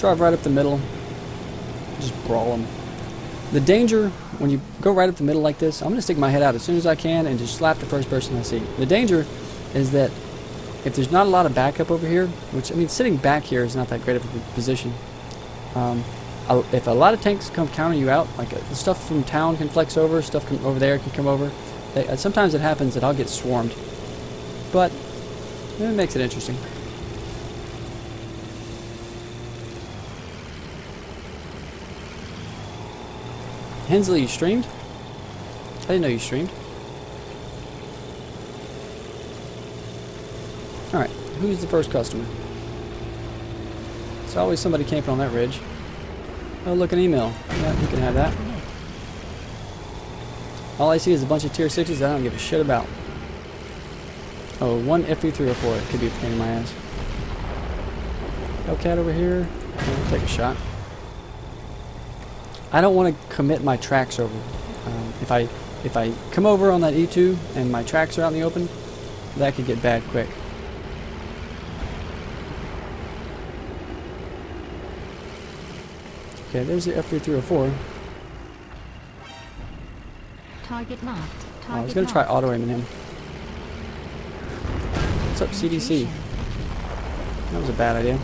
drive right up the middle, just brawl them. The danger, when you go right up the middle like this, I'm going to stick my head out as soon as I can and just slap the first person I see. The danger is that if there's not a lot of backup over here, which, I mean, sitting back here is not that great of a position. If a lot of tanks come counter you out, like stuff from town can flex over, stuff over there can come over. Sometimes it happens that I'll get swarmed. But it makes it interesting. Hensley, you streamed? I didn't know you streamed. Alright, who's the first customer? It's always somebody camping on that ridge. Oh, look, an email. Yeah, you can have that. All I see is a bunch of tier 6s that I don't give a shit about. Oh, one FE304. It could be a pain in my ass. Hellcat over here. I'll take a shot. I don't want to commit my tracks over. If I come over on that E2 and my tracks are out in the open, that could get bad quick. Okay, there's the F304. Target marked. I was going to try auto-aiming him. What's up, CDC? That was a bad idea.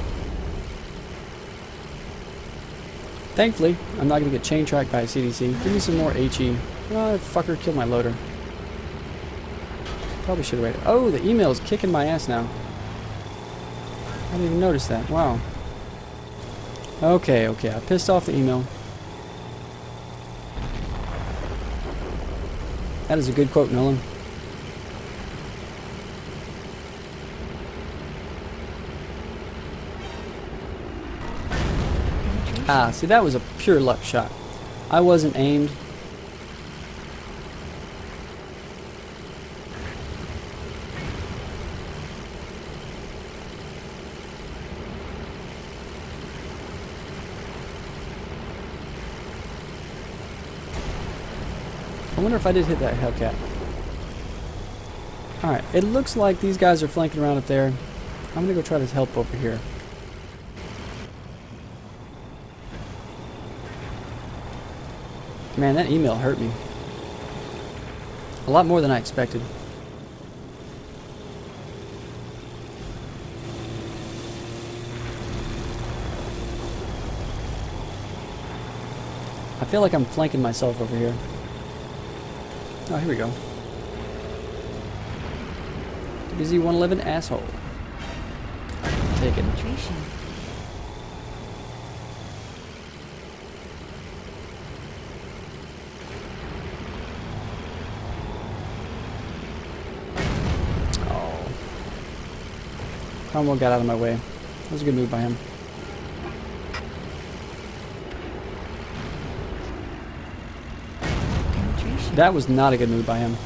Thankfully, I'm not going to get chain tracked by a CDC. Give me some more HE. Oh, that fucker killed my loader. Probably should have waited. Oh, the email's kicking my ass now. I didn't even notice that. Wow. Okay, I pissed off the email. That is a good quote, Nolan. Ah, see, that was a pure luck shot. I wasn't aimed. I wonder if I did hit that Hellcat. Alright, it looks like these guys are flanking around up there. I'm gonna go try to help over here. Man, that email hurt me. A lot more than I expected. I feel like I'm flanking myself over here. Oh, here we go. Busy 111 asshole. Take it. Oh. Cromwell got out of my way. That was a good move by him. That was not a good move by him.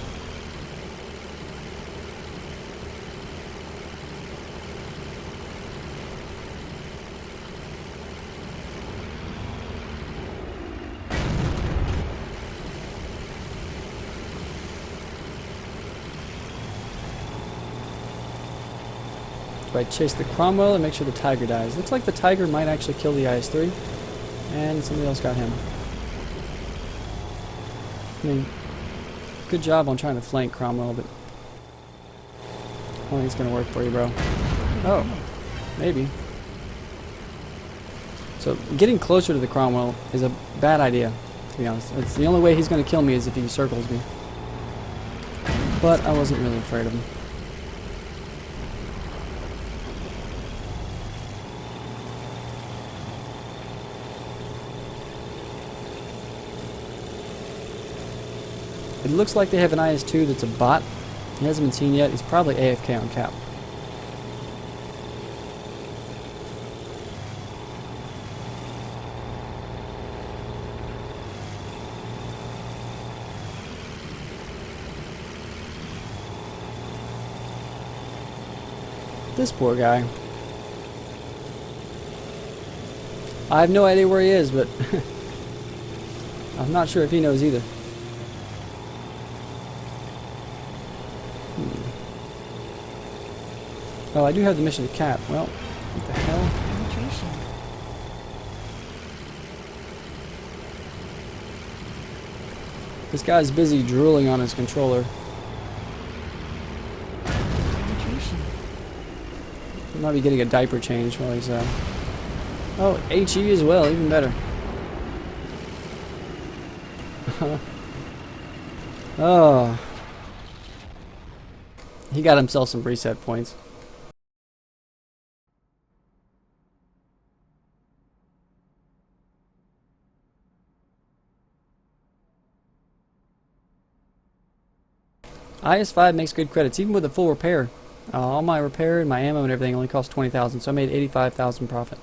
Do I chase the Cromwell and make sure the Tiger dies? Looks like the Tiger might actually kill the IS-3. And somebody else got him. I mean, good job on trying to flank Cromwell, but I don't think it's going to work for you, bro. Oh, maybe. So getting closer to the Cromwell is a bad idea, to be honest. It's the only way he's going to kill me is if he circles me. But I wasn't really afraid of him. It looks like they have an IS-2 that's a bot. He hasn't been seen yet. He's probably AFK on cap. This poor guy. I have no idea where he is, but I'm not sure if he knows either. Oh, I do have the mission to cap. Well, what the hell? This guy's busy drooling on his controller. Penetration. He might be getting a diaper change while he's oh, HE as well, even better. Oh. He got himself some reset points. IS5 makes good credits, even with a full repair. All my repair and my ammo and everything only cost 20,000, so I made 85,000 profit.